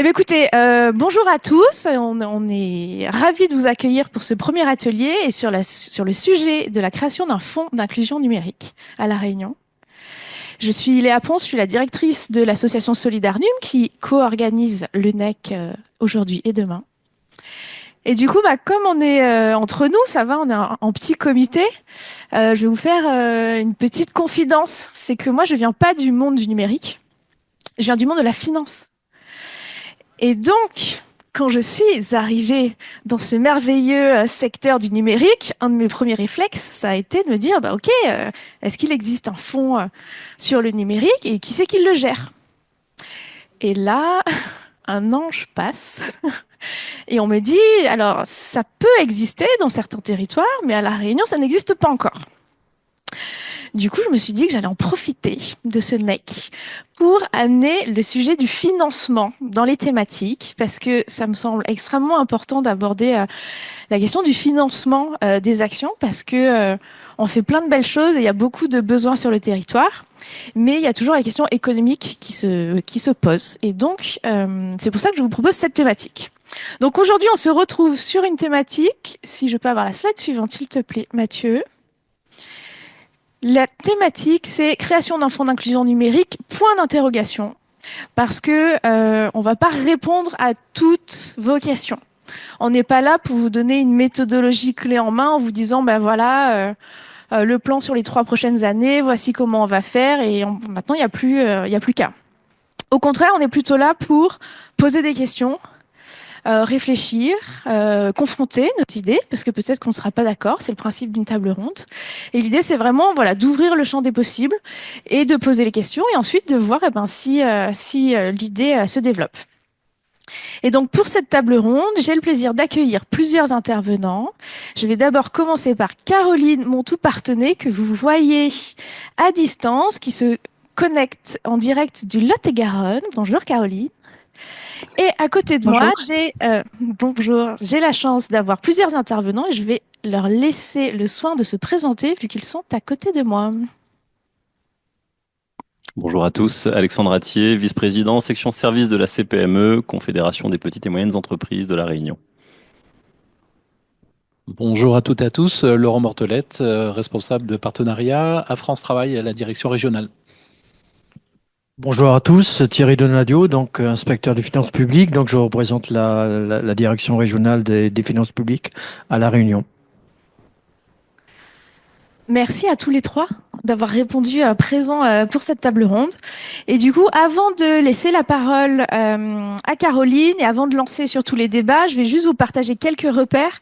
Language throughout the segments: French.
Eh bien, écoutez, bonjour à tous. On est ravis de vous accueillir pour ce premier atelier et sur le sujet de la création d'un fonds d'inclusion numérique à La Réunion. Je suis Léa Ponce, je suis la directrice de l'association Solidarnum qui co-organise l'UNEC aujourd'hui et demain. Et du coup, comme on est entre nous, ça va, on est en petit comité. Je vais vous faire une petite confidence. C'est que moi, je viens pas du monde du numérique, je viens du monde de la finance. Et donc, quand je suis arrivée dans ce merveilleux secteur du numérique, un de mes premiers réflexes, ça a été de me dire, ok, est-ce qu'il existe un fonds sur le numérique et qui c'est qui le gère? Et là, un ange passe et on me dit, alors ça peut exister dans certains territoires, mais à La Réunion, ça n'existe pas encore. Du coup, je me suis dit que j'allais en profiter de ce mec pour amener le sujet du financement dans les thématiques, parce que ça me semble extrêmement important d'aborder la question du financement des actions, parce que on fait plein de belles choses et il y a beaucoup de besoins sur le territoire, mais il y a toujours la question économique qui se pose. Et donc, c'est pour ça que je vous propose cette thématique. Donc aujourd'hui, on se retrouve sur une thématique. Si je peux avoir la slide suivante, s'il te plaît, Mathieu. La thématique, c'est création d'un fonds d'inclusion numérique, point d'interrogation, parce que on va pas répondre à toutes vos questions. On n'est pas là pour vous donner une méthodologie clé en main en vous disant, ben voilà, le plan sur les 3 prochaines années, voici comment on va faire, et maintenant il y a plus qu'à. Au contraire, on est plutôt là pour poser des questions, réfléchir, confronter nos idées, parce que peut-être qu'on ne sera pas d'accord, c'est le principe d'une table ronde. Et l'idée, c'est vraiment voilà, d'ouvrir le champ des possibles et de poser les questions, et ensuite de voir si l'idée se développe. Et donc, pour cette table ronde, j'ai le plaisir d'accueillir plusieurs intervenants. Je vais d'abord commencer par Caroline, mon tout partenaire, que vous voyez à distance, qui se connecte en direct du Lot-et-Garonne. Bonjour Caroline. Et à côté de moi, Bonjour. bonjour, j'ai la chance d'avoir plusieurs intervenants et je vais leur laisser le soin de se présenter vu qu'ils sont à côté de moi. Bonjour à tous, Alexandre Attier, vice-président, section service de la CPME, Confédération des petites et moyennes entreprises de La Réunion. Bonjour à toutes et à tous, Laurent Mortelette, responsable de partenariat à France Travail à la direction régionale. Bonjour à tous, Thierry Donadio, donc inspecteur des finances publiques, donc je représente la direction régionale des finances publiques à La Réunion. Merci à tous les trois d'avoir répondu présent pour cette table ronde. Et du coup, avant de laisser la parole à Caroline et avant de lancer sur tous les débats, je vais juste vous partager quelques repères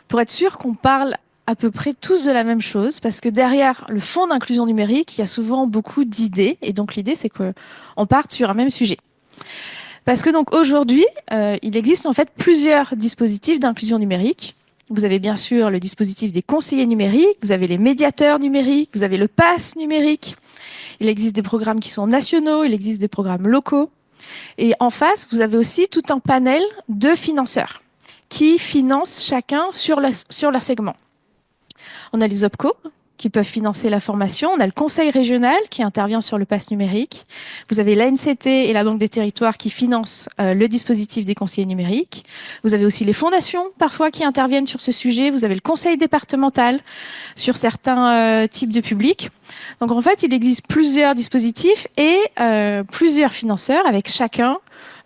pour être sûr qu'on parle à peu près tous de la même chose, parce que derrière le fonds d'inclusion numérique, il y a souvent beaucoup d'idées, et donc l'idée c'est qu'on parte sur un même sujet. Parce que donc aujourd'hui, il existe en fait plusieurs dispositifs d'inclusion numérique. Vous avez bien sûr le dispositif des conseillers numériques, vous avez les médiateurs numériques, vous avez le pass numérique. Il existe des programmes qui sont nationaux, il existe des programmes locaux. Et en face, vous avez aussi tout un panel de financeurs qui financent chacun sur leur segment. On a les OPCO qui peuvent financer la formation. On a le conseil régional qui intervient sur le pass numérique. Vous avez l'ANCT et la Banque des territoires qui financent le dispositif des conseillers numériques. Vous avez aussi les fondations parfois qui interviennent sur ce sujet. Vous avez le conseil départemental sur certains types de publics. Donc en fait, il existe plusieurs dispositifs et plusieurs financeurs avec chacun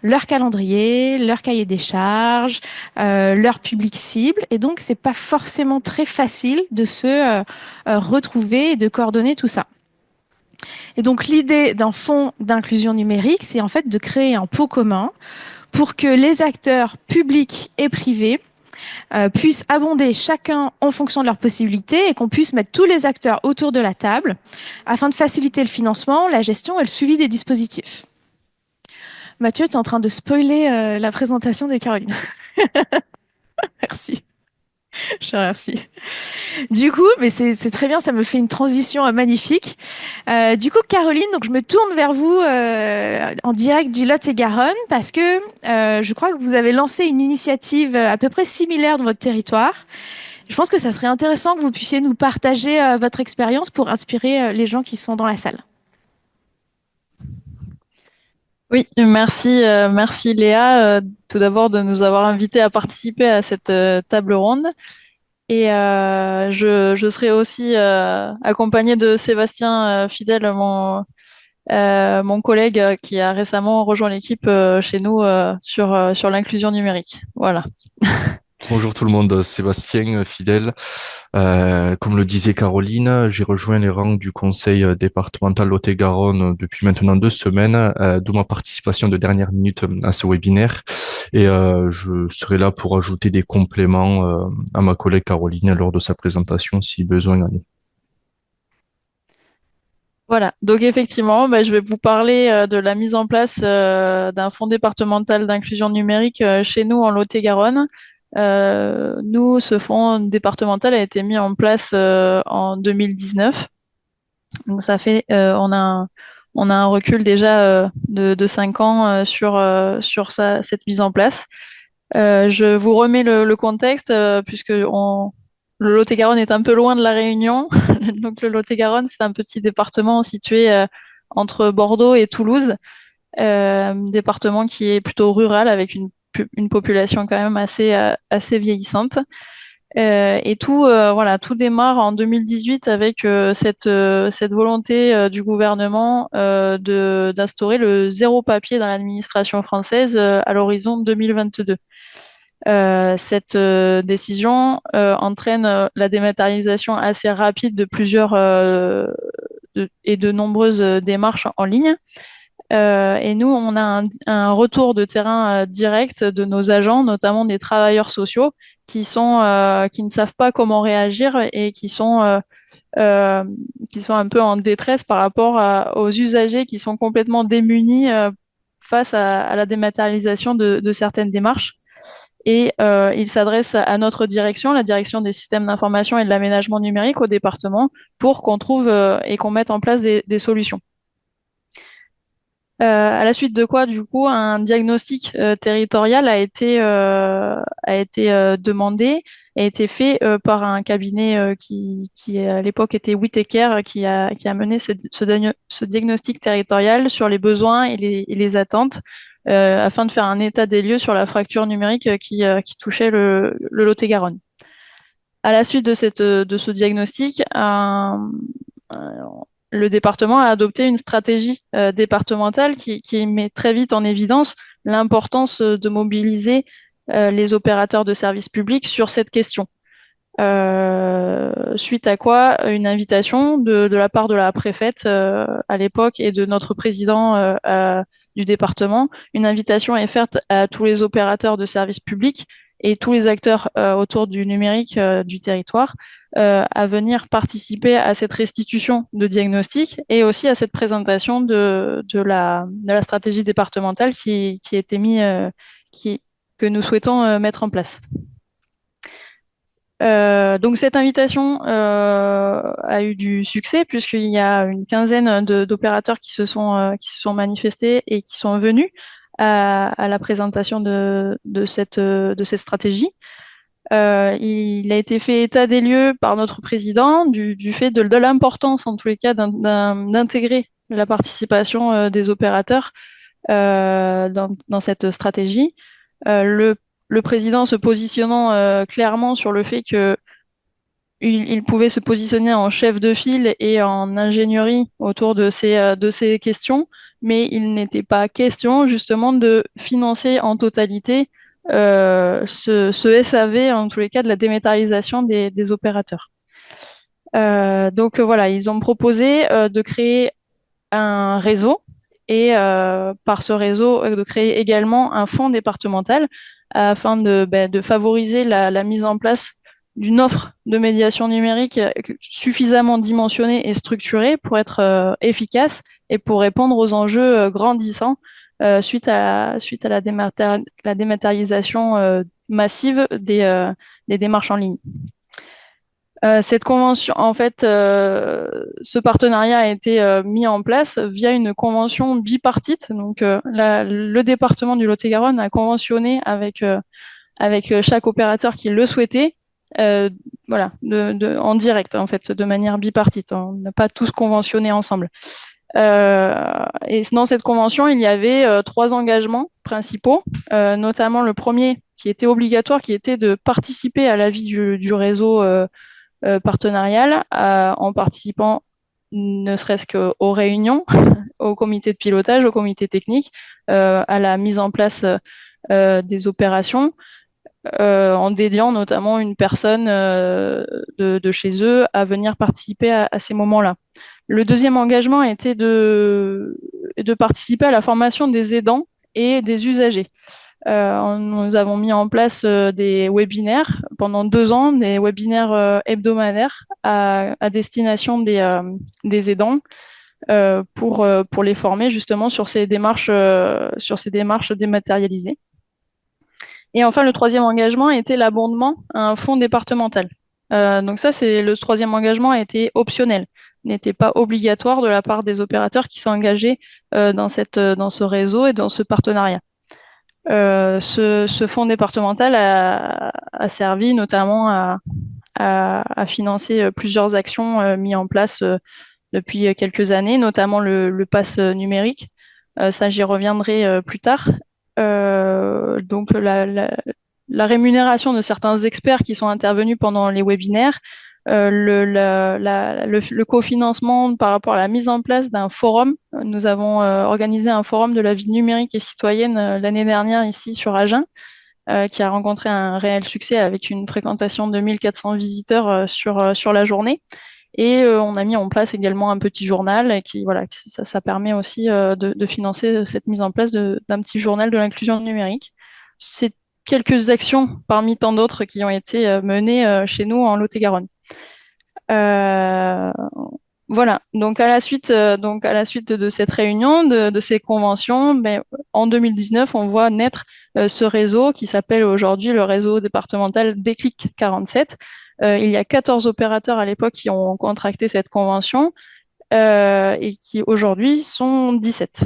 leur calendrier, leur cahier des charges, leur public cible. Et donc, c'est pas forcément très facile de se retrouver et de coordonner tout ça. Et donc, l'idée d'un fonds d'inclusion numérique, c'est en fait de créer un pot commun pour que les acteurs publics et privés puissent abonder chacun en fonction de leurs possibilités et qu'on puisse mettre tous les acteurs autour de la table afin de faciliter le financement, la gestion et le suivi des dispositifs. Mathieu, tu es en train de spoiler la présentation de Caroline. Merci. Je te remercie. Du coup, mais c'est très bien, ça me fait une transition magnifique. Du coup, Caroline, donc je me tourne vers vous en direct du Lot-et-Garonne parce que je crois que vous avez lancé une initiative à peu près similaire dans votre territoire. Je pense que ça serait intéressant que vous puissiez nous partager votre expérience pour inspirer les gens qui sont dans la salle. Oui, merci Léa, tout d'abord de nous avoir invités à participer à cette table ronde. Et je serai aussi accompagnée de Sébastien Fidèle, mon collègue qui a récemment rejoint l'équipe chez nous sur l'inclusion numérique. Voilà. Bonjour tout le monde, Sébastien Fidèle. Comme le disait Caroline, j'ai rejoint les rangs du conseil départemental Lot-et-Garonne depuis maintenant 2 semaines, d'où ma participation de dernière minute à ce webinaire. Et je serai là pour ajouter des compléments à ma collègue Caroline lors de sa présentation si besoin en est. Voilà. Donc effectivement, je vais vous parler de la mise en place d'un fonds départemental d'inclusion numérique chez nous en Lot-et-Garonne. Nous, ce fonds départemental a été mis en place en 2019. Donc ça fait, on a un recul déjà de 5 ans sur cette mise en place. Je vous remets le contexte puisque le Lot-et-Garonne est un peu loin de la Réunion. Donc le Lot-et-Garonne, c'est un petit département situé entre Bordeaux et Toulouse, département qui est plutôt rural avec une population quand même assez vieillissante. Et tout démarre en 2018 avec cette volonté du gouvernement d'instaurer le zéro papier dans l'administration française à l'horizon 2022. Cette décision entraîne la dématérialisation assez rapide de plusieurs et de nombreuses démarches en ligne. Et nous, on a un retour de terrain direct de nos agents, notamment des travailleurs sociaux, qui ne savent pas comment réagir et euh, qui sont un peu en détresse par rapport aux usagers qui sont complètement démunis face à la dématérialisation de certaines démarches. Et il s'adresse à notre direction, la direction des systèmes d'information et de l'aménagement numérique au département, pour qu'on trouve et qu'on mette en place des solutions. À la suite de quoi, du coup, un diagnostic territorial a été demandé, a été fait par un cabinet qui à l'époque était Whittaker, qui a mené ce diagnostic territorial sur les besoins et les attentes afin de faire un état des lieux sur la fracture numérique qui touchait le Lot-et-Garonne. À la suite de ce diagnostic, le département a adopté une stratégie départementale qui met très vite en évidence l'importance de mobiliser les opérateurs de services publics sur cette question. Suite à quoi, une invitation de la part de la préfète à l'époque et de notre président du département, une invitation est faite à tous les opérateurs de services publics et tous les acteurs autour du numérique du territoire à venir participer à cette restitution de diagnostic et aussi à cette présentation de la stratégie départementale qui était que nous souhaitons mettre en place. Donc cette invitation a eu du succès puisqu'il y a une quinzaine d'opérateurs qui se sont manifestés et qui sont venus à la présentation de cette stratégie. Il a été fait état des lieux par notre président du fait de l'importance, en tous les cas, d'intégrer la participation des opérateurs dans cette stratégie. Le président se positionnant clairement sur le fait que il pouvait se positionner en chef de file et en ingénierie autour de ces questions, mais il n'était pas question justement de financer en totalité ce SAV, en tous les cas, de la dématérialisation des opérateurs. Donc voilà, ils ont proposé de créer un réseau et par ce réseau, de créer également un fonds départemental afin de favoriser la mise en place d'une offre de médiation numérique suffisamment dimensionnée et structurée pour être efficace et pour répondre aux enjeux grandissants suite à la dématérialisation massive des démarches en ligne. Cette convention, en fait, ce partenariat a été mis en place via une convention bipartite. Donc, le département du Lot-et-Garonne a conventionné avec chaque opérateur qui le souhaitait, voilà, en direct, en fait, de manière bipartite. On n'a pas tous conventionné ensemble. Et dans cette convention, il y avait 3 engagements principaux, notamment le premier qui était obligatoire, qui était de participer à la vie du réseau partenarial en participant ne serait-ce qu'aux réunions, au comité de pilotage, au comité technique, à la mise en place des opérations, en dédiant notamment une personne de chez eux à venir participer à ces moments-là. Le deuxième engagement était de participer à la formation des aidants et des usagers. Nous avons mis en place des webinaires pendant 2 ans, des webinaires hebdomadaires à destination des aidants pour les former justement sur ces démarches dématérialisées. Et enfin, le troisième engagement était l'abondement à un fonds départemental. Donc ça, le troisième engagement a été optionnel, n'était pas obligatoire de la part des opérateurs qui sont engagés dans ce réseau et dans ce partenariat. Ce fonds départemental a servi notamment à financer plusieurs actions mises en place depuis quelques années, notamment le pass numérique. Ça, j'y reviendrai plus tard. Donc la rémunération de certains experts qui sont intervenus pendant les webinaires, le cofinancement par rapport à la mise en place d'un forum. Nous avons organisé un forum de la vie numérique et citoyenne l'année dernière ici sur Agen, qui a rencontré un réel succès avec une fréquentation de 1400 visiteurs sur la journée. Et on a mis en place également un petit journal ça permet aussi de financer cette mise en place d'un petit journal de l'inclusion numérique. C'est quelques actions parmi tant d'autres qui ont été menées chez nous en Lot-et-Garonne. Voilà. Donc à la suite de cette réunion, de ces conventions, en 2019, on voit naître ce réseau qui s'appelle aujourd'hui le réseau départemental Déclic 47. Il y a 14 opérateurs à l'époque qui ont contracté cette convention et qui aujourd'hui sont 17.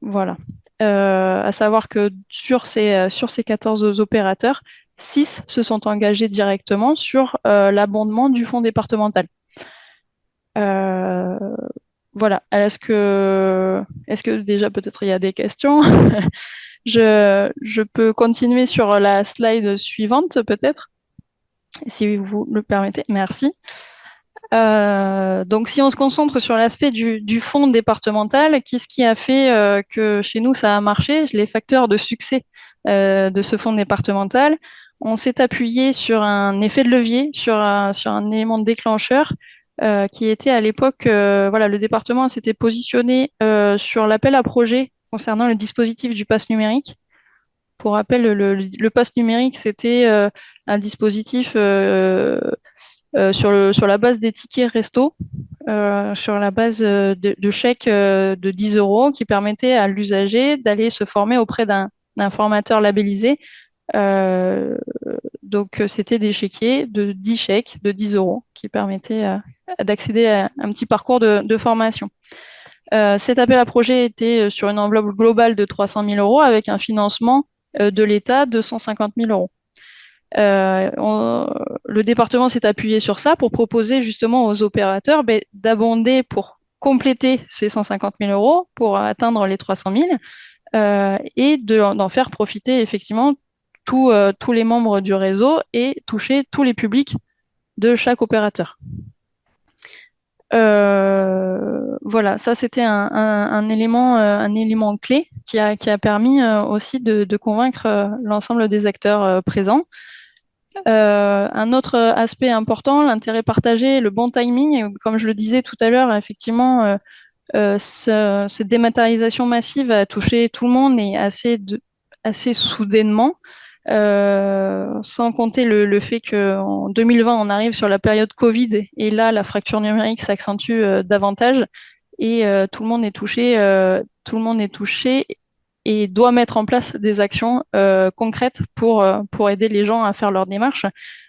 Voilà. À savoir que sur ces 14 opérateurs, 6 se sont engagés directement sur l'abondement du fonds départemental. Voilà. Est-ce que déjà peut-être il y a des questions? Je peux continuer sur la slide suivante peut-être, si vous le permettez. Merci. Donc si on se concentre sur l'aspect du fonds départemental, qu'est-ce qui a fait que chez nous ça a marché? Les facteurs de succès de ce fonds départemental. On s'est appuyé sur un effet de levier, sur un élément déclencheur qui était à l'époque, le département s'était positionné sur l'appel à projet concernant le dispositif du pass numérique. Pour rappel, le pass numérique, c'était un dispositif sur la base des tickets resto, sur la base de chèques de 10 € qui permettait à l'usager d'aller se former auprès d'un formateur labellisé. Donc, c'était des chéquiers de 10 chèques de 10 € qui permettaient d'accéder à un petit parcours de formation. Cet appel à projet était sur une enveloppe globale de 300 000 € avec un financement de l'État de 150 000 €. Le département s'est appuyé sur ça pour proposer justement aux opérateurs d'abonder pour compléter ces 150 000 € pour atteindre les 300 000 et d'en faire profiter effectivement tous les membres du réseau et toucher tous les publics de chaque opérateur. Voilà, ça c'était un élément clé qui a permis aussi de convaincre l'ensemble des acteurs présents. Un autre aspect important, l'intérêt partagé, le bon timing. Comme je le disais tout à l'heure, effectivement, cette dématérialisation massive a touché tout le monde et assez soudainement. Sans compter le fait qu'en 2020, on arrive sur la période Covid et là, la fracture numérique s'accentue davantage et tout le monde est touché et doit mettre en place des actions concrètes pour aider les gens à faire leurs démarches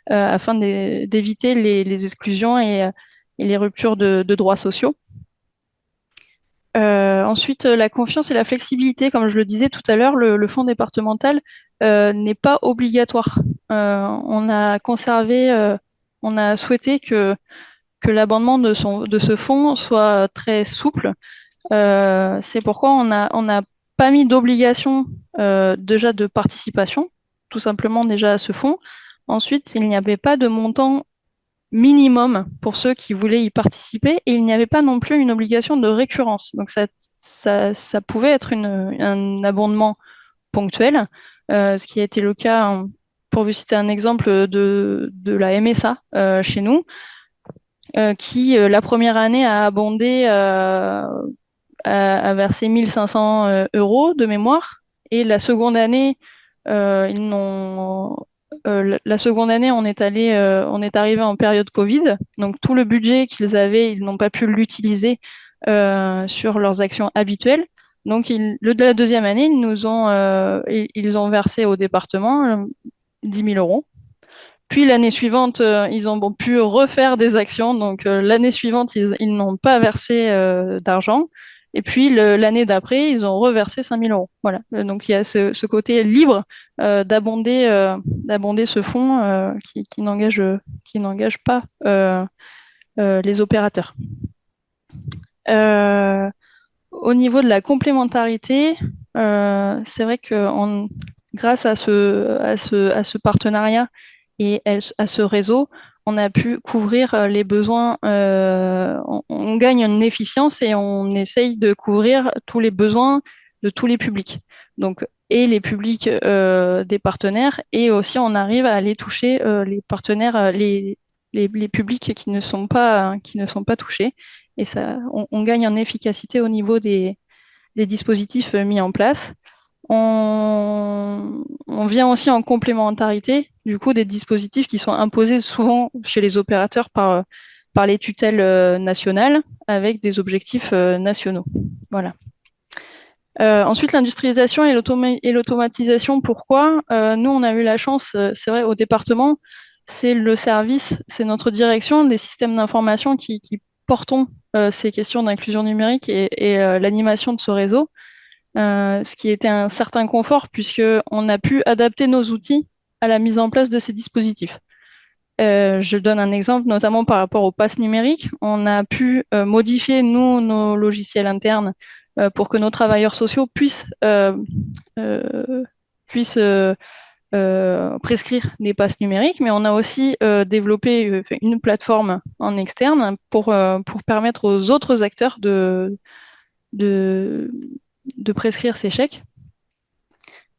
afin d'éviter les exclusions et les ruptures de droits sociaux. Ensuite, la confiance et la flexibilité, comme je le disais tout à l'heure, le fonds départemental n'est pas obligatoire. On a souhaité que l'abondement de ce fonds soit très souple. C'est pourquoi on n'a pas mis d'obligation déjà de participation, tout simplement déjà à ce fonds. Ensuite, il n'y avait pas de montant minimum pour ceux qui voulaient y participer et il n'y avait pas non plus une obligation de récurrence. Donc ça pouvait être un abondement ponctuel, ce qui a été le cas, pour vous citer un exemple, de la MSA chez nous, qui la première année a abondé, a versé 1500 euros de mémoire, et la seconde année, ils n'ont la seconde année, on est arrivé en période Covid, donc tout le budget qu'ils avaient, ils n'ont pas pu l'utiliser sur leurs actions habituelles. Donc, la deuxième année, ils ont versé au département 10 000 euros. Puis l'année suivante, ils ont pu refaire des actions. Donc, l'année suivante, ils n'ont pas versé d'argent. Et puis l'année d'après, ils ont reversé 5 000 euros. Voilà. Donc il y a ce côté libre d'abonder ce fonds qui n'engage pas les opérateurs. Au niveau de la complémentarité, c'est vrai que grâce à ce partenariat et à ce réseau, on a pu couvrir les besoins, on gagne en efficience et on essaye de couvrir tous les besoins de tous les publics. Donc, et les publics des partenaires, et aussi on arrive à aller toucher les partenaires, les publics qui ne sont pas touchés. Et ça, on gagne en efficacité au niveau des dispositifs mis en place. On vient aussi en complémentarité, du coup, des dispositifs qui sont imposés souvent chez les opérateurs par les tutelles nationales avec des objectifs nationaux. Voilà. Ensuite, l'industrialisation et l'automatisation, pourquoi nous, on a eu la chance, c'est vrai, au département, c'est le service, c'est notre direction des systèmes d'information qui portons ces questions d'inclusion numérique et l'animation de ce réseau. Ce qui était un certain confort puisqu'on a pu adapter nos outils à la mise en place de ces dispositifs. Je donne un exemple, notamment par rapport au pass numérique. On a pu modifier, nous, nos logiciels internes pour que nos travailleurs sociaux puissent prescrire des passes numériques, mais on a aussi développé une plateforme en externe pour permettre aux autres acteurs de prescrire ces chèques.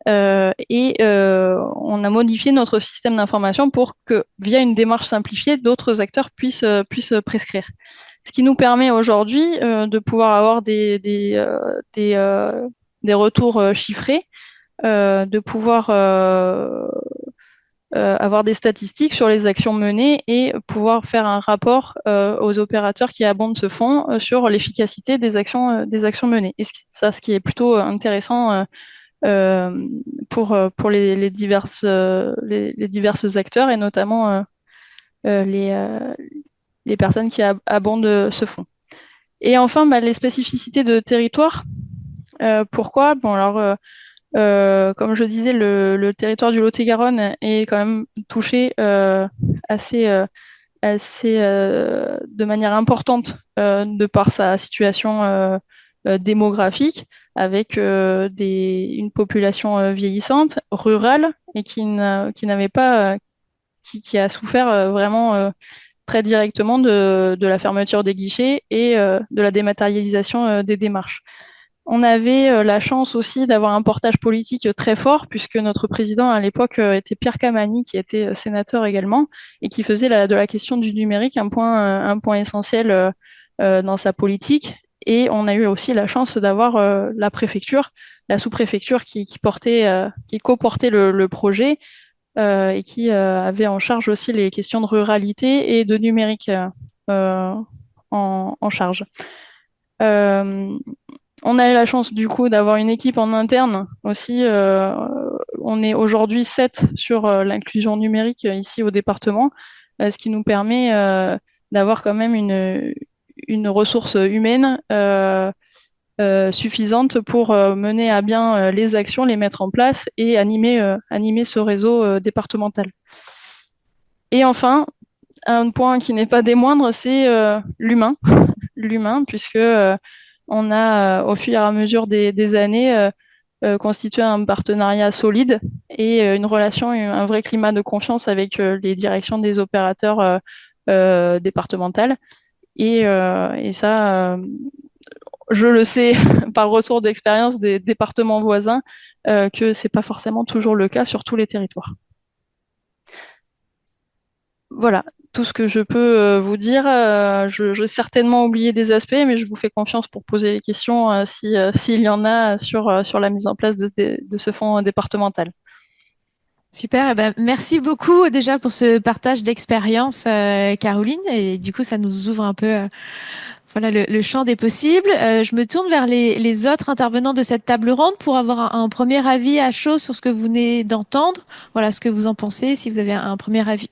On a modifié notre système d'information pour que, via une démarche simplifiée, d'autres acteurs puissent prescrire. Ce qui nous permet aujourd'hui de pouvoir avoir des retours chiffrés, de pouvoir avoir des statistiques sur les actions menées et pouvoir faire un rapport aux opérateurs qui abondent ce fonds sur l'efficacité des actions menées. Et ce qui est plutôt intéressant pour les diverses acteurs et notamment les personnes qui abondent ce fonds. Et enfin, les spécificités de territoire. Pourquoi ? Bon, alors, comme je disais, le territoire du Lot-et-Garonne est quand même touché assez de manière importante de par sa situation démographique, avec une population vieillissante, rurale, et qui n'avait pas, qui a souffert vraiment très directement de la fermeture des guichets et de la dématérialisation des démarches. On avait la chance aussi d'avoir un portage politique très fort, puisque notre président à l'époque était Pierre Camani, qui était sénateur également, et qui faisait de la question du numérique un point essentiel dans sa politique. Et on a eu aussi la chance d'avoir la préfecture, la sous-préfecture qui co-portait le projet et qui avait en charge aussi les questions de ruralité et de numérique en charge. On a eu la chance du coup d'avoir une équipe en interne aussi. On est aujourd'hui 7 sur l'inclusion numérique ici au département, ce qui nous permet d'avoir quand même une ressource humaine suffisante pour mener à bien les actions, les mettre en place et animer ce réseau départemental. Et enfin, un point qui n'est pas des moindres, c'est l'humain. L'humain, puisque on a, au fur et à mesure des années, constitué un partenariat solide et une relation, un vrai climat de confiance avec les directions des opérateurs départementales. Et ça, je le sais par retour d'expérience des départements voisins, que c'est pas forcément toujours le cas sur tous les territoires. Voilà, tout ce que je peux vous dire. Je vais certainement oublier des aspects, mais je vous fais confiance pour poser les questions s'il y en a sur la mise en place de ce fonds départemental. Super, eh ben, merci beaucoup déjà pour ce partage d'expérience, Caroline. Et du coup, ça nous ouvre un peu voilà, le champ des possibles. Je me tourne vers les autres intervenants de cette table ronde pour avoir un premier avis à chaud sur ce que vous venez d'entendre. Voilà, ce que vous en pensez, si vous avez un premier avis.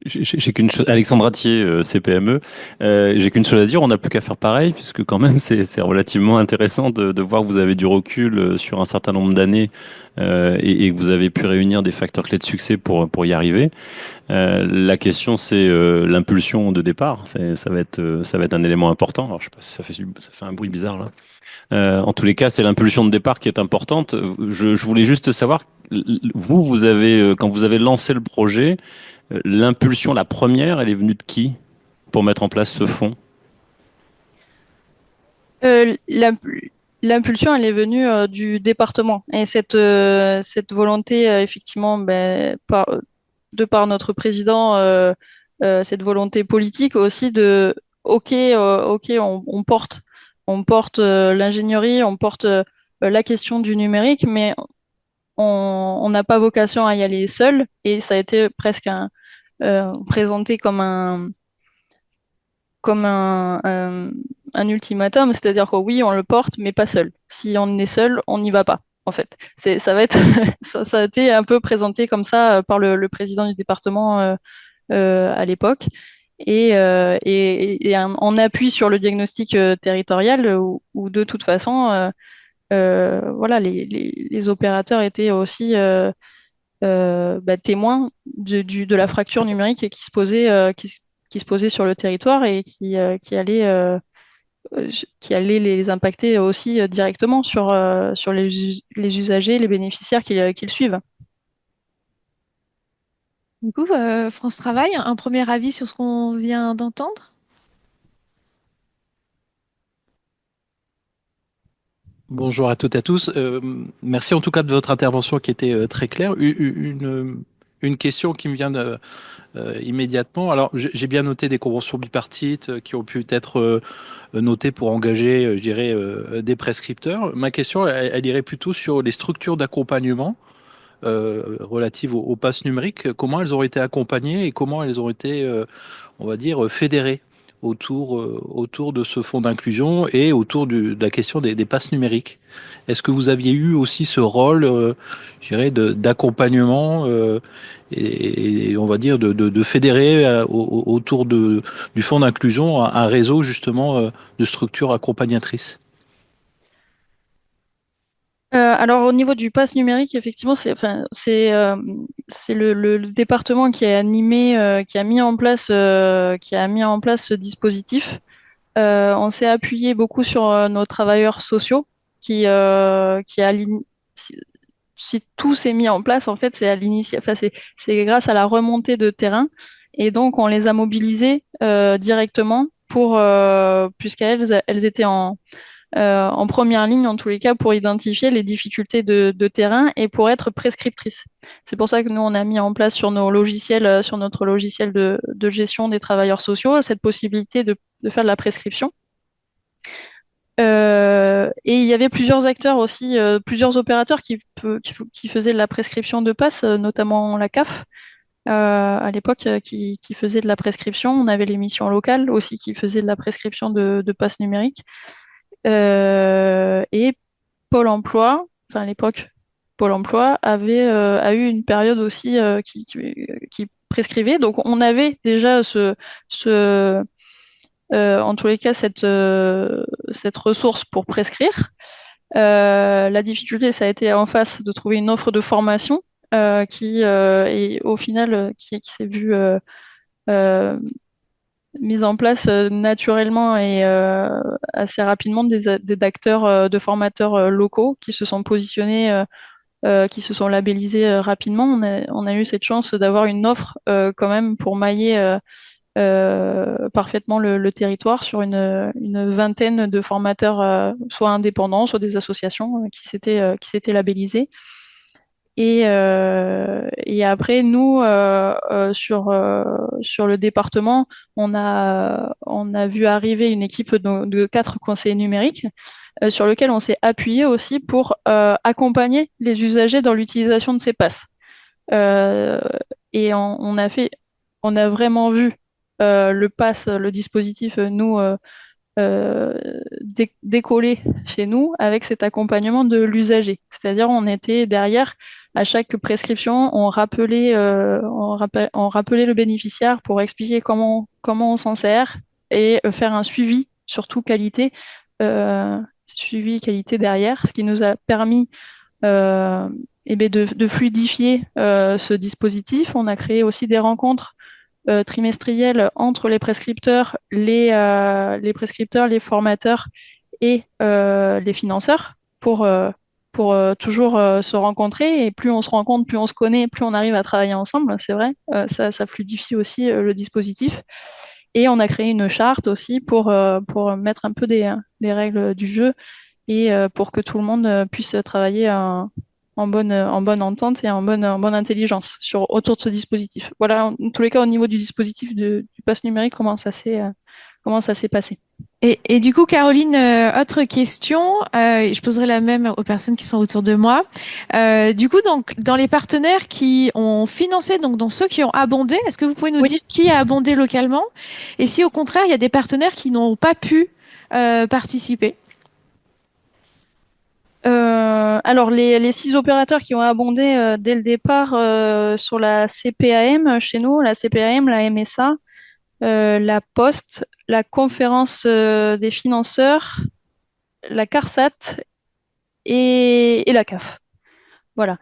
J'ai qu'une chose, Alexandre Ratier, CPME, j'ai qu'une chose à dire, on n'a plus qu'à faire pareil, puisque quand même c'est relativement intéressant de voir que vous avez du recul sur un certain nombre d'années et que vous avez pu réunir des facteurs clés de succès pour y arriver. La question c'est l'impulsion de départ, ça va être un élément important. Alors je sais pas si ça fait un bruit bizarre là. En tous les cas, c'est l'impulsion de départ qui est importante. Je voulais juste savoir, vous avez quand vous avez lancé le projet. L'impulsion, la première, elle est venue de qui pour mettre en place ce fonds? Euh, L'impulsion, elle est venue du département. Et cette volonté, effectivement, de par notre président, cette volonté politique aussi OK, on porte l'ingénierie, on porte la question du numérique, mais on n'a pas vocation à y aller seul. Et ça a été presque présenté comme un ultimatum, c'est-à-dire que oui, on le porte, mais pas seul. Si on est seul, on n'y va pas, en fait. Ça va être, ça a été un peu présenté comme ça par le président du département à l'époque. En appui sur le diagnostic territorial, où de toute façon, voilà, les opérateurs étaient aussi témoins de la fracture numérique qui se posait sur le territoire et qui allait les impacter aussi directement sur les usagers, les bénéficiaires qui le suivent. Du coup, France Travail, un premier avis sur ce qu'on vient d'entendre? Bonjour à toutes et à tous. Merci en tout cas de votre intervention qui était très claire. Une question qui me vient immédiatement. Alors, j'ai bien noté des conventions bipartites qui ont pu être notées pour engager, je dirais, des prescripteurs. Ma question, elle irait plutôt sur les structures d'accompagnement relatives au pass numérique. Comment elles ont été accompagnées et comment elles ont été, on va dire, fédérées autour de ce fonds d'inclusion et autour de la question des passes numériques. Est-ce que vous aviez eu aussi ce rôle, je dirais, d'accompagnement et on va dire de fédérer autour du fonds d'inclusion un réseau justement de structures accompagnatrices? Alors au niveau du pass numérique, effectivement, c'est le département qui a animé, qui a mis en place ce dispositif. On s'est appuyé beaucoup sur nos travailleurs sociaux qui si tout s'est mis en place, en fait, c'est grâce à la remontée de terrain. Et donc, on les a mobilisés directement puisqu'elles étaient en première ligne, en tous les cas, pour identifier les difficultés de terrain et pour être prescriptrices. C'est pour ça que nous, on a mis en place sur notre logiciel de gestion des travailleurs sociaux, cette possibilité de faire de la prescription. Et il y avait plusieurs acteurs aussi, plusieurs opérateurs qui faisaient de la prescription de passe, notamment la CAF. À l'époque, qui faisait de la prescription. On avait les missions locales aussi qui faisaient de la prescription de passe numérique. Et Pôle emploi, enfin à l'époque, Pôle emploi a eu une période aussi qui prescrivait. Donc on avait déjà en tous les cas cette ressource pour prescrire. La difficulté, ça a été en face de trouver une offre de formation qui, et au final, qui s'est vue mis en place naturellement et assez rapidement des acteurs, de formateurs locaux qui se sont positionnés, qui se sont labellisés rapidement. On a eu cette chance d'avoir une offre quand même pour mailler parfaitement le territoire sur une vingtaine de formateurs, soit indépendants, soit des associations qui s'étaient labellisés. Et après, nous, sur le département, on a vu arriver une équipe de 4 conseillers numériques sur lequel on s'est appuyé aussi pour accompagner les usagers dans l'utilisation de ces passes. Euh, et on a vraiment vu le pass, le dispositif, nous, décoller chez nous avec cet accompagnement de l'usager. C'est-à-dire, on était derrière, à chaque prescription, on rappelait le bénéficiaire pour expliquer comment on s'en sert et faire un suivi, surtout qualité, suivi qualité derrière, ce qui nous a permis de fluidifier ce dispositif. On a créé aussi des rencontres trimestrielles entre les prescripteurs, les formateurs et les financeurs pour toujours se rencontrer. Et plus on se rencontre, plus on se connaît, plus on arrive à travailler ensemble, c'est vrai. Ça fluidifie aussi le dispositif. Et on a créé une charte aussi pour mettre un peu des règles du jeu et pour que tout le monde puisse travailler en bonne entente et en bonne intelligence autour de ce dispositif. Voilà, en tous les cas, au niveau du dispositif du pass numérique, comment ça s'est passé. Et du coup, Caroline, autre question, je poserai la même aux personnes qui sont autour de moi. Du coup, donc, dans les partenaires qui ont financé, donc dans ceux qui ont abondé, est-ce que vous pouvez nous Oui. dire qui a abondé localement? Et si au contraire, il y a des partenaires qui n'ont pas pu participer? Alors, les 6 opérateurs qui ont abondé dès le départ sur la CPAM chez nous, la CPAM, la MSA, la Poste, la conférence des financeurs, la CARSAT et la CAF. Voilà.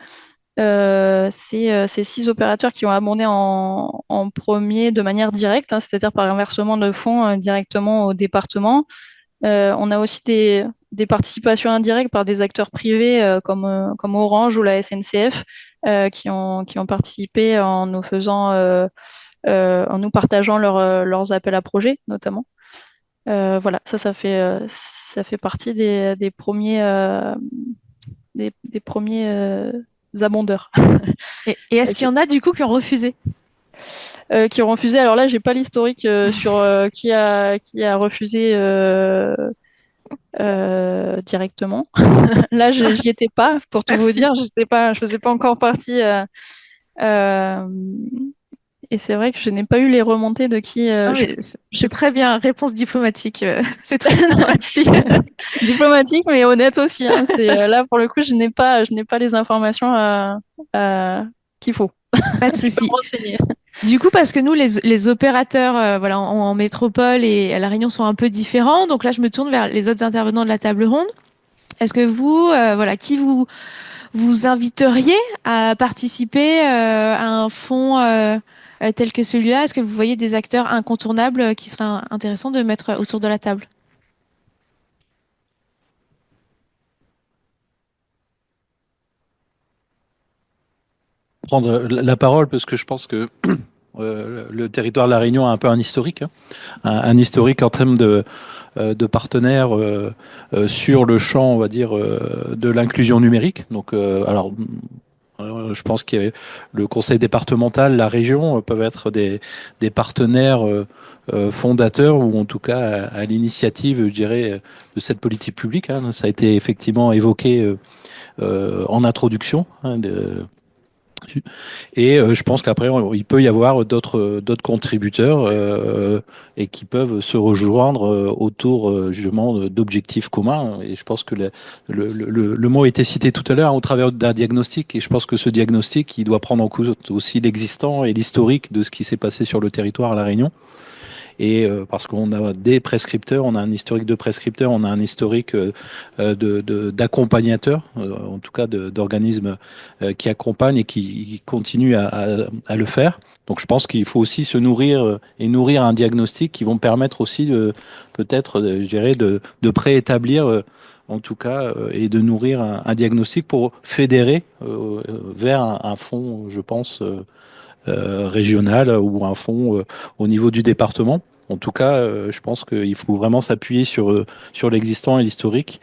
C'est ces 6 opérateurs qui ont abondé en premier de manière directe, hein, c'est-à-dire par un versement de fonds directement au département. On a aussi des participations indirectes par des acteurs privés comme Orange ou la SNCF qui ont participé en nous en nous partageant leurs appels à projets notamment. Voilà, ça fait partie des premiers abondeurs. Et est-ce qu'il y en a du coup qui ont refusé? Qui ont refusé. Alors là, j'ai pas l'historique sur qui a refusé directement. Là, j'y étais pas, pour tout vous dire. Je faisais pas encore partie. Euh, et c'est vrai que je n'ai pas eu les remontées de qui. C'est très bien, réponse diplomatique. C'est très bien, merci. Diplomatique, mais honnête aussi. Hein. Là pour le coup, je n'ai pas les informations qu'il faut. Pas de souci. Du coup, parce que nous, les opérateurs, voilà, en métropole et à La Réunion sont un peu différents. Donc là, je me tourne vers les autres intervenants de la table ronde. Est-ce que vous, voilà, qui vous inviteriez à participer à un fonds tel que celui-là? Est-ce que vous voyez des acteurs incontournables qui seraient intéressants de mettre autour de la table? Prendre la parole parce que je pense que le territoire de La Réunion a un peu un historique, hein, un historique en termes de partenaires sur le champ, on va dire, de l'inclusion numérique. Donc, je pense que le conseil départemental, la région peuvent être des partenaires fondateurs ou en tout cas à l'initiative, je dirais, de cette politique publique. Hein. Ça a été effectivement évoqué en introduction. Hein, et je pense qu'après, il peut y avoir d'autres contributeurs et qui peuvent se rejoindre autour justement d'objectifs communs. Et je pense que le mot a été cité tout à l'heure au travers d'un diagnostic. Et je pense que ce diagnostic, il doit prendre en compte aussi l'existant et l'historique de ce qui s'est passé sur le territoire à La Réunion. Et parce qu'on a des prescripteurs, on a un historique de prescripteurs, on a un historique d'accompagnateurs, en tout cas d'organismes qui accompagnent et qui continuent à le faire. Donc je pense qu'il faut aussi se nourrir et nourrir un diagnostic qui vont permettre aussi peut-être, je dirais, de préétablir, en tout cas, et de nourrir un diagnostic pour fédérer vers un fonds, je pense, régional ou un fonds au niveau du département. En tout cas, je pense qu'il faut vraiment s'appuyer sur l'existant et l'historique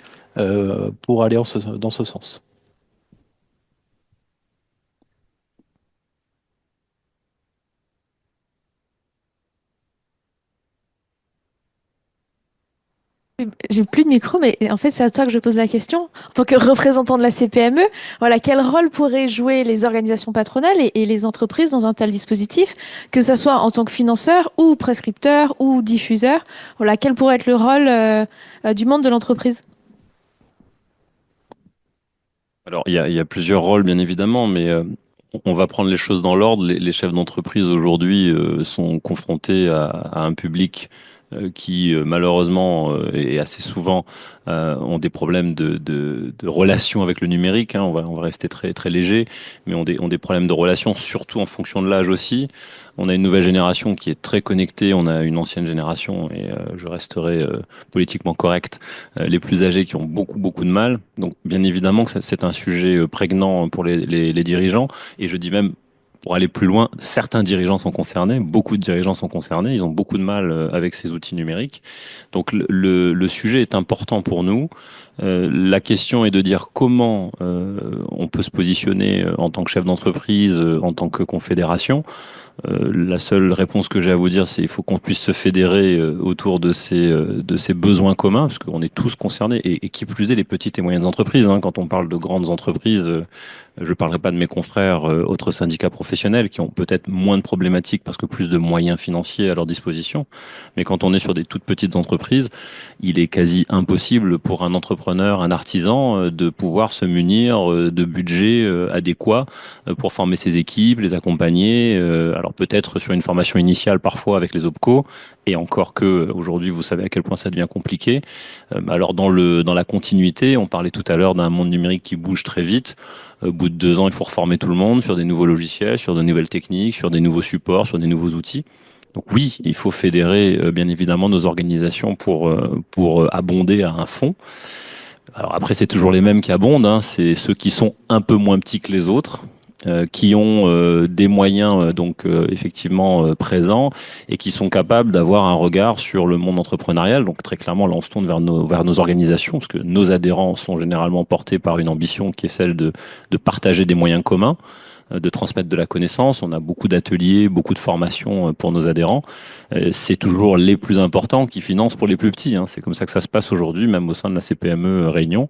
pour aller dans ce sens. J'ai plus de micro, mais en fait, c'est à toi que je pose la question. En tant que représentant de la CPME, voilà, quel rôle pourraient jouer les organisations patronales et les entreprises dans un tel dispositif, que ce soit en tant que financeur ou prescripteur ou diffuseur? Voilà, quel pourrait être le rôle du monde de l'entreprise? Alors, il y a plusieurs rôles, bien évidemment, mais on va prendre les choses dans l'ordre. Les chefs d'entreprise aujourd'hui sont confrontés à un public qui, malheureusement, et assez souvent, ont des problèmes de relation avec le numérique. Hein. On va rester très, très léger, mais ont des problèmes de relation, surtout en fonction de l'âge aussi. On a une nouvelle génération qui est très connectée. On a une ancienne génération, et je resterai politiquement correct, les plus âgés qui ont beaucoup, beaucoup de mal. Donc, bien évidemment que c'est un sujet prégnant pour les dirigeants. Et je dis même, pour aller plus loin, certains dirigeants sont concernés, beaucoup de dirigeants sont concernés, ils ont beaucoup de mal avec ces outils numériques. Donc le sujet est important pour nous. La question est de dire comment on peut se positionner en tant que chef d'entreprise, en tant que confédération. La seule réponse que j'ai à vous dire, c'est qu'il faut qu'on puisse se fédérer autour de ces besoins communs, parce qu'on est tous concernés, et qui plus est les petites et moyennes entreprises. Hein. Quand on parle de grandes entreprises, je ne parlerai pas de mes confrères autres syndicats professionnels qui ont peut-être moins de problématiques parce que plus de moyens financiers à leur disposition. Mais quand on est sur des toutes petites entreprises, il est quasi impossible pour un entrepreneur, un artisan, de pouvoir se munir de budget adéquat pour former ses équipes, les accompagner. Alors peut-être sur une formation initiale parfois avec les OPCO, et encore que aujourd'hui vous savez à quel point ça devient compliqué. Alors dans la continuité, on parlait tout à l'heure d'un monde numérique qui bouge très vite. Au bout de 2 ans, il faut reformer tout le monde sur des nouveaux logiciels, sur de nouvelles techniques, sur des nouveaux supports, sur des nouveaux outils. Donc oui, il faut fédérer bien évidemment nos organisations pour abonder à un fonds. Alors après, c'est toujours les mêmes qui abondent, hein. C'est ceux qui sont un peu moins petits que les autres, qui ont des moyens effectivement présents et qui sont capables d'avoir un regard sur le monde entrepreneurial. Donc très clairement, là, on se tourne vers nos organisations, parce que nos adhérents sont généralement portés par une ambition qui est celle de partager des moyens communs, de transmettre de la connaissance. On a beaucoup d'ateliers, beaucoup de formations pour nos adhérents. C'est toujours les plus importants qui financent pour les plus petits. Hein. C'est comme ça que ça se passe aujourd'hui, même au sein de la CPME Réunion.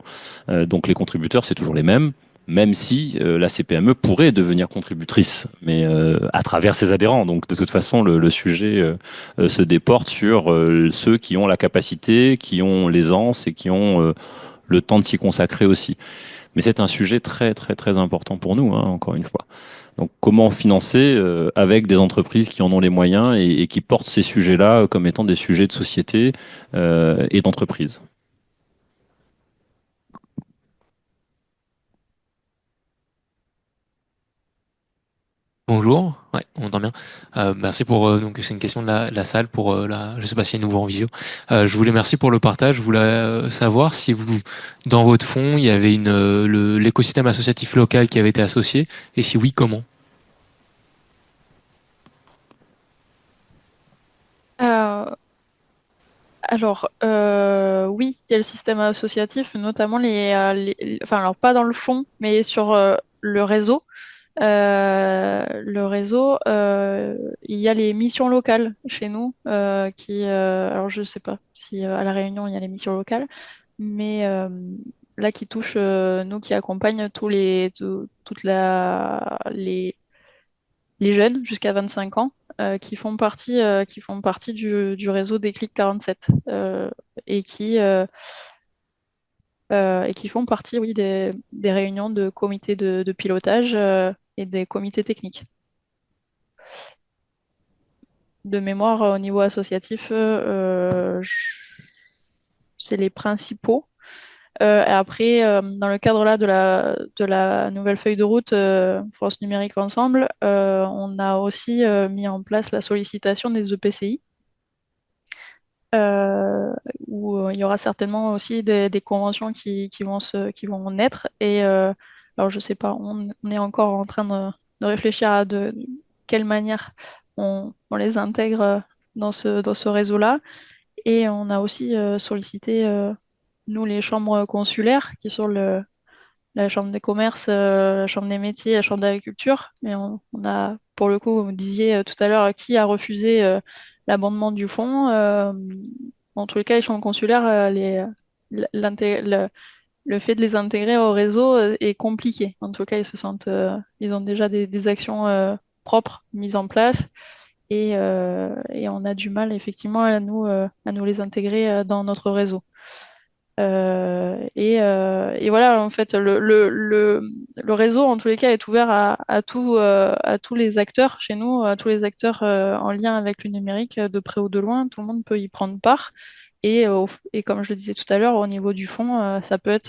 Donc les contributeurs, c'est toujours les mêmes, même si la CPME pourrait devenir contributrice, mais à travers ses adhérents. Donc de toute façon, le sujet se déporte sur ceux qui ont la capacité, qui ont l'aisance et qui ont le temps de s'y consacrer aussi. Mais c'est un sujet très très très important pour nous, hein, encore une fois. Donc comment financer avec des entreprises qui en ont les moyens et qui portent ces sujets-là comme étant des sujets de société et d'entreprise. Bonjour, ouais, on entend bien. Merci pour donc c'est une question de la salle pour la je sais pas s'il y a nouveau en visio. Je voulais merci pour le partage. Je voulais savoir si vous dans votre fonds il y avait l'écosystème associatif local qui avait été associé et si oui comment. Euh, oui, il y a le système associatif, notamment enfin alors pas dans le fond, mais sur le réseau. Il y a les missions locales chez nous alors je sais pas si à La Réunion il y a les missions locales, mais là qui touchent nous qui accompagnent les jeunes jusqu'à 25 ans qui font partie du réseau Déclic 47 et et qui font partie, oui, des réunions de comités de pilotage et des comités techniques. De mémoire, au niveau associatif, c'est les principaux. Et après, dans le cadre là de la nouvelle feuille de route France Numérique Ensemble, on a aussi mis en place la sollicitation des EPCI, où il y aura certainement aussi des conventions qui vont naître. Et alors, je sais pas, on est encore en train de réfléchir à de quelle manière on les intègre dans ce réseau-là. Et on a aussi sollicité, nous, les chambres consulaires, qui sont la chambre des commerces, la chambre des métiers, la chambre d'agriculture. Mais on a, pour le coup, vous disiez tout à l'heure, qui a refusé l'abondement du fonds. En tous les cas, les chambres consulaires, le fait de les intégrer au réseau est compliqué. En tout cas, ils ont déjà des actions propres mises en place. Et on a du mal effectivement à nous les intégrer dans notre réseau. Et voilà, en fait, le réseau, en tous les cas, est ouvert à tous les acteurs chez nous, à tous les acteurs en lien avec le numérique, de près ou de loin. Tout le monde peut y prendre part. Et comme je le disais tout à l'heure, au niveau du fond, ça peut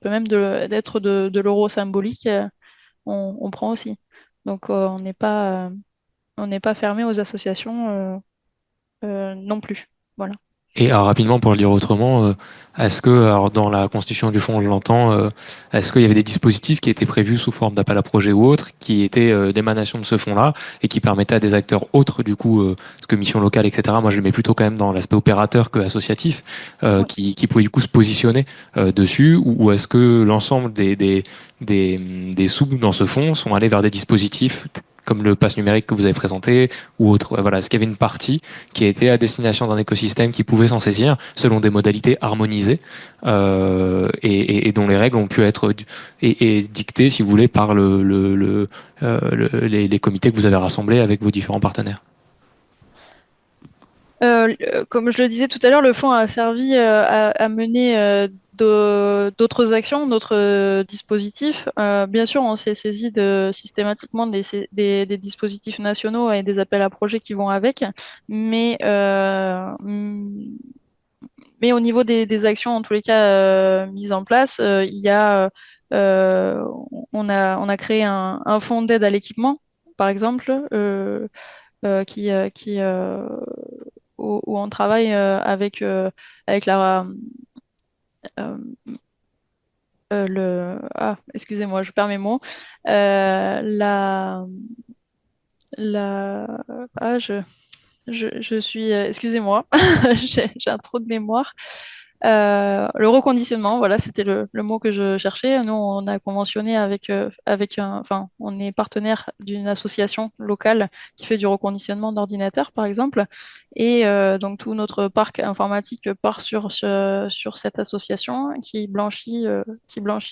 même d'être de l'euro symbolique, on prend aussi. Donc, on n'est pas fermé aux associations non plus. Voilà. Et rapidement, pour le dire autrement, est-ce que, alors dans la constitution du fonds, on l'entend, est-ce qu'il y avait des dispositifs qui étaient prévus sous forme d'appel à projet ou autre, qui étaient l'émanation de ce fonds-là et qui permettaient à des acteurs autres, du coup, parce que mission locale, etc. Moi, je le mets plutôt quand même dans l'aspect opérateur que associatif, Ouais. qui pouvaient du coup se positionner dessus, ou est-ce que l'ensemble des sous dans ce fonds sont allés vers des dispositifs comme le pass numérique que vous avez présenté ou autre. Ouais, voilà, est-ce qu'il y avait une partie qui a été à destination d'un écosystème qui pouvait s'en saisir selon des modalités harmonisées et dont les règles ont pu être et dictées, si vous voulez, par les comités que vous avez rassemblés avec vos différents partenaires. Comme je le disais tout à l'heure, le fonds a servi à mener d'autres actions, d'autres dispositifs. Bien sûr, on s'est saisi systématiquement des dispositifs nationaux et des appels à projets qui vont avec, mais, mais au niveau des actions, en tous les cas, mises en place, il y a, on a créé un fonds d'aide à l'équipement, par exemple, qui où on travaille avec euh, excusez-moi, je perds mes mots. La, la, ah, je suis, excusez-moi, j'ai un trou de mémoire. Le reconditionnement, voilà, c'était le mot que je cherchais. Nous, on a conventionné enfin, on est partenaire d'une association locale qui fait du reconditionnement d'ordinateurs, par exemple. Et donc, tout notre parc informatique part sur cette association qui blanchit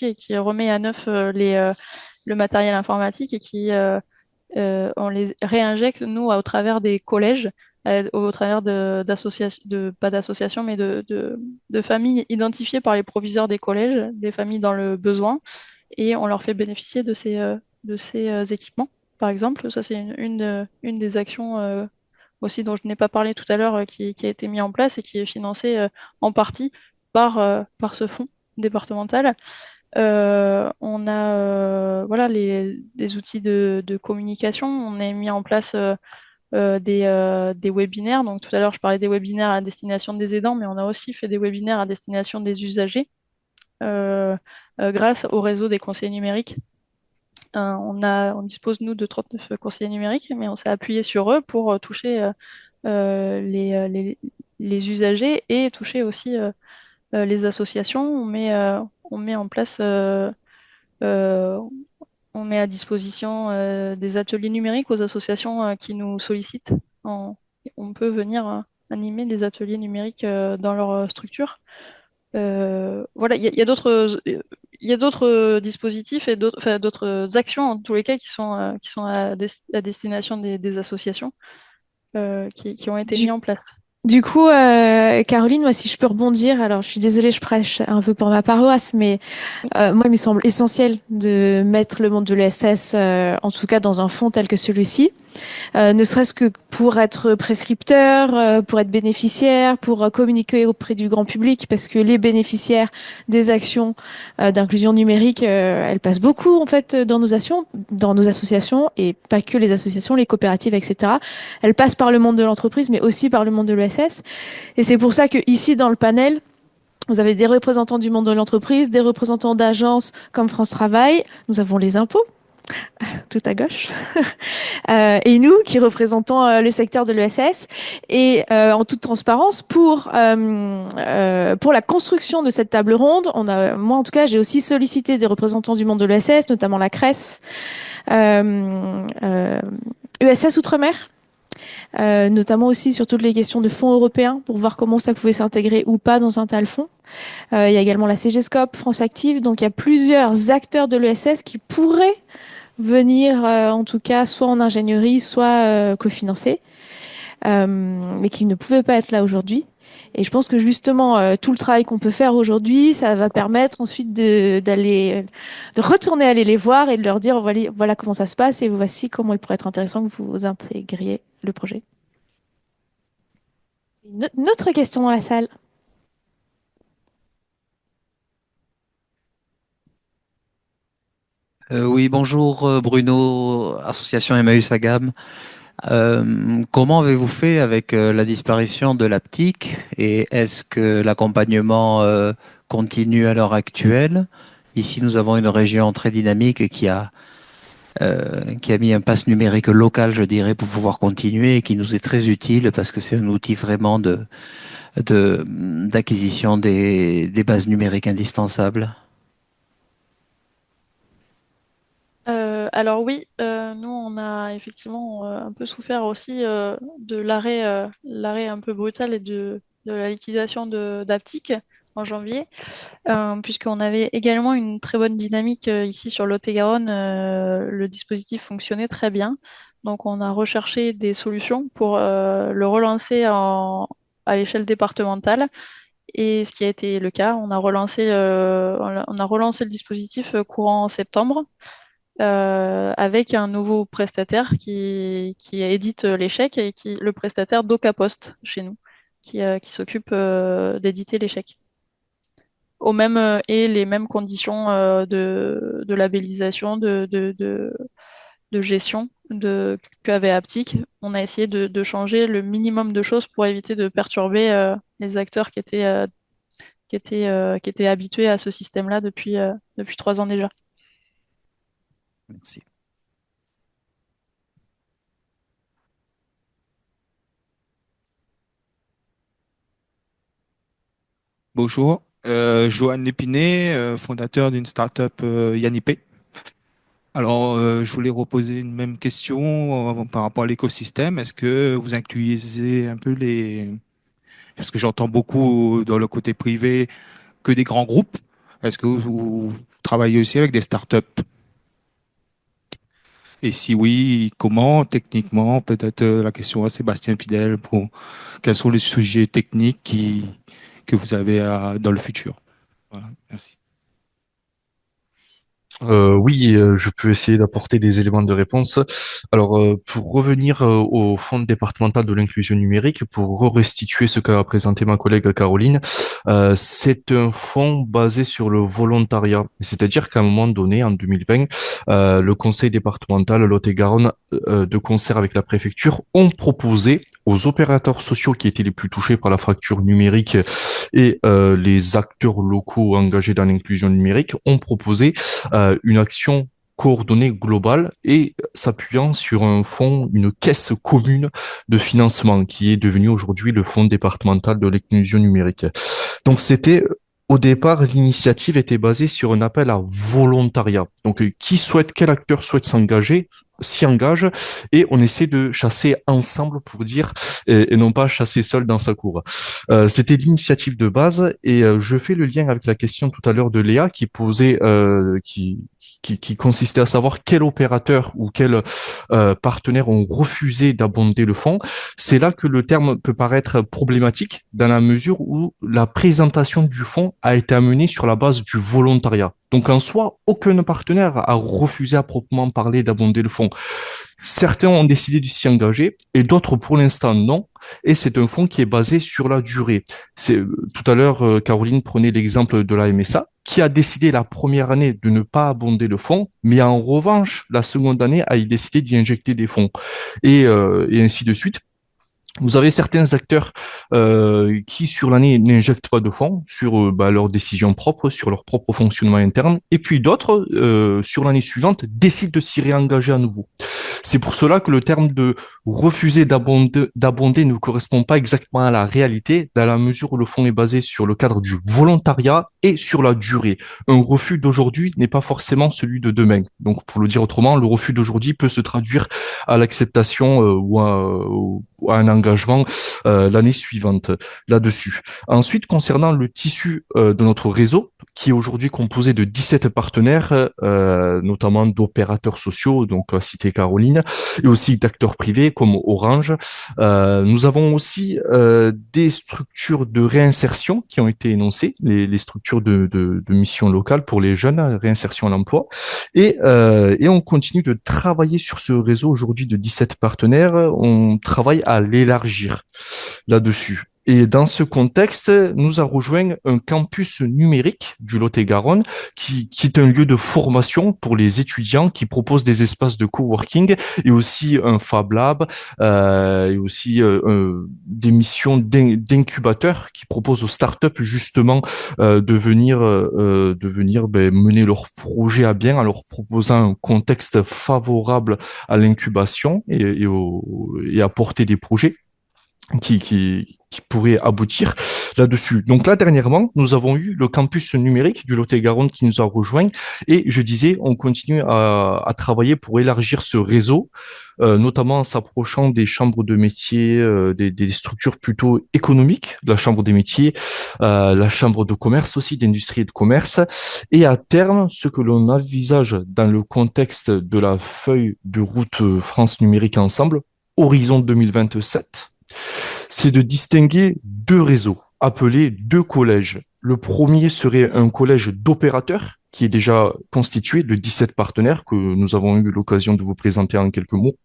et qui remet à neuf le matériel informatique et on les réinjecte, nous, au travers des collèges, au travers d'associations, pas d'associations, mais de familles identifiées par les proviseurs des collèges, des familles dans le besoin, et on leur fait bénéficier de ces équipements, par exemple. Ça, c'est une des actions aussi dont je n'ai pas parlé tout à l'heure, qui a été mise en place et qui est financée en partie par ce fonds départemental. On a voilà, les outils de communication. On a mis en place des webinaires. Donc tout à l'heure, je parlais des webinaires à destination des aidants, mais on a aussi fait des webinaires à destination des usagers grâce au réseau des conseillers numériques. On dispose, nous, de 39 conseillers numériques, mais on s'est appuyé sur eux pour toucher les usagers et toucher aussi les associations. On met en place, euh, on met à disposition des ateliers numériques aux associations qui nous sollicitent. On peut venir animer des ateliers numériques dans leur structure. Voilà, il y a d'autres dispositifs et d'autres actions, en tous les cas, qui sont à destination des associations qui ont été mis en place. Du coup, Caroline, moi, si je peux rebondir, alors je suis désolée, je prêche un peu pour ma paroisse, mais moi, il me semble essentiel de mettre le monde de l'ESS, en tout cas dans un fonds tel que celui-ci. ne serait-ce que pour être prescripteur, pour être bénéficiaire, pour communiquer auprès du grand public, parce que les bénéficiaires des actions d'inclusion numérique, elles passent beaucoup en fait dans nos associations, et pas que les associations, les coopératives, etc. Elles passent par le monde de l'entreprise, mais aussi par le monde de l'ESS. Et c'est pour ça que ici dans le panel, vous avez des représentants du monde de l'entreprise, des représentants d'agences comme France Travail. Nous avons les impôts, tout à gauche. Et nous, qui représentons le secteur de l'ESS. Et en toute transparence, pour la construction de cette table ronde, moi en tout cas, j'ai aussi sollicité des représentants du monde de l'ESS, notamment la CRES, ESS Outre-mer, notamment aussi sur toutes les questions de fonds européens, pour voir comment ça pouvait s'intégrer ou pas dans un tel fonds. Il y a également la CGScope, France Active, donc il y a plusieurs acteurs de l'ESS qui pourraient venir, en tout cas, soit en ingénierie, soit cofinancer, mais qui ne pouvaient pas être là aujourd'hui. Et je pense que justement, tout le travail qu'on peut faire aujourd'hui, ça va permettre ensuite de retourner aller les voir et de leur dire, voilà comment ça se passe et voici comment il pourrait être intéressant que vous intégriez le projet. Une autre question dans la salle. Oui, bonjour Bruno, association Emmaüs Agam. Comment avez-vous fait avec la disparition de l'aptique et est-ce que l'accompagnement continue à l'heure actuelle? Ici, nous avons une région très dynamique qui a mis un pass numérique local, je dirais, pour pouvoir continuer et qui nous est très utile parce que c'est un outil vraiment d'acquisition des bases numériques indispensables. Alors oui, nous on a effectivement un peu souffert aussi de l'arrêt un peu brutal et de la liquidation d'Aptic en janvier, puisqu'on avait également une très bonne dynamique ici sur Lot-et-Garonne. Le dispositif fonctionnait très bien, donc on a recherché des solutions pour le relancer à l'échelle départementale. Et ce qui a été le cas, on a relancé le dispositif courant septembre avec un nouveau prestataire qui édite les chèques et le prestataire DocaPost chez nous, qui s'occupe d'éditer les chèques. Et les mêmes conditions de labellisation, de gestion qu'avait Aptic. On a essayé de changer le minimum de choses pour éviter de perturber les acteurs qui étaient habitués à ce système-là depuis 3 ans déjà. Merci. Bonjour, Johan Lépiné, fondateur d'une start-up Yanipay. Alors, je voulais reposer une même question par rapport à l'écosystème. Est-ce que vous incluez un peu parce que j'entends beaucoup dans le côté privé que des grands groupes. Est-ce que vous travaillez aussi avec des start-up? Et si oui, comment techniquement? Peut-être la question à Sébastien Fidel pour quels sont les sujets techniques que vous avez dans le futur? Voilà, merci. Oui, je peux essayer d'apporter des éléments de réponse. Alors, pour revenir au Fonds départemental de l'inclusion numérique, pour restituer ce qu'a présenté ma collègue Caroline, c'est un fonds basé sur le volontariat. C'est-à-dire qu'à un moment donné, en 2020, le conseil départemental Lot-et-Garonne, de concert avec la préfecture, ont proposé aux opérateurs sociaux qui étaient les plus touchés par la fracture numérique et les acteurs locaux engagés dans l'inclusion numérique, ont proposé une action coordonnée globale et s'appuyant sur un fonds, une caisse commune de financement qui est devenu aujourd'hui le fonds départemental de l'inclusion numérique. Donc c'était au départ, l'initiative était basée sur un appel à volontariat. Donc, quel acteur souhaite s'y engage, et on essaie de chasser ensemble pour dire, et non pas chasser seul dans sa cour. C'était l'initiative de base, et je fais le lien avec la question tout à l'heure de Léa qui posait, qui consistait à savoir quel opérateur ou quel partenaire ont refusé d'abonder le fonds. C'est là que le terme peut paraître problématique dans la mesure où la présentation du fonds a été amenée sur la base du volontariat. Donc en soi, aucun partenaire a refusé à proprement parler d'abonder le fonds. Certains ont décidé de s'y engager et d'autres pour l'instant non. Et c'est un fonds qui est basé sur la durée. Tout à l'heure, Caroline prenait l'exemple de la MSA, qui a décidé la première année de ne pas abonder le fonds, mais en revanche, la seconde année a décidé d'y injecter des fonds. Et ainsi de suite. Vous avez certains acteurs qui, sur l'année, n'injectent pas de fonds sur leurs décisions propres, sur leur propre fonctionnement interne, et puis d'autres, sur l'année suivante, décident de s'y réengager à nouveau. C'est pour cela que le terme de refuser d'abonder ne correspond pas exactement à la réalité, dans la mesure où le fonds est basé sur le cadre du volontariat et sur la durée. Un refus d'aujourd'hui n'est pas forcément celui de demain. Donc, pour le dire autrement, le refus d'aujourd'hui peut se traduire à l'acceptation ou à un engagement l'année suivante là-dessus. Ensuite, concernant le tissu de notre réseau, qui est aujourd'hui composé de 17 partenaires, notamment d'opérateurs sociaux, donc cité Caroline, et aussi d'acteurs privés comme Orange. Nous avons aussi des structures de réinsertion qui ont été énoncées, les structures de mission locale pour les jeunes, réinsertion à l'emploi. Et on continue de travailler sur ce réseau aujourd'hui de 17 partenaires. On travaille à l'élargir là-dessus. Et dans ce contexte, nous a rejoint un campus numérique du Lot-et-Garonne qui est un lieu de formation pour les étudiants qui propose des espaces de coworking et aussi un Fab Lab et aussi des missions d'incubateurs qui proposent aux startups justement de venir mener leurs projets à bien en leur proposant un contexte favorable à l'incubation et apporter des projets qui pourrait aboutir là-dessus. Donc là, dernièrement, nous avons eu le campus numérique du Lot-et-Garonne qui nous a rejoints et je disais, on continue à travailler pour élargir ce réseau, notamment en s'approchant des chambres de métiers, des structures plutôt économiques, la chambre des métiers, la chambre de commerce aussi, d'industrie et de commerce. Et à terme, ce que l'on envisage dans le contexte de la feuille de route France Numérique Ensemble, Horizon 2027, c'est de distinguer deux réseaux, appelés deux collèges. Le premier serait un collège d'opérateurs qui est déjà constitué de 17 partenaires que nous avons eu l'occasion de vous présenter en quelques mots.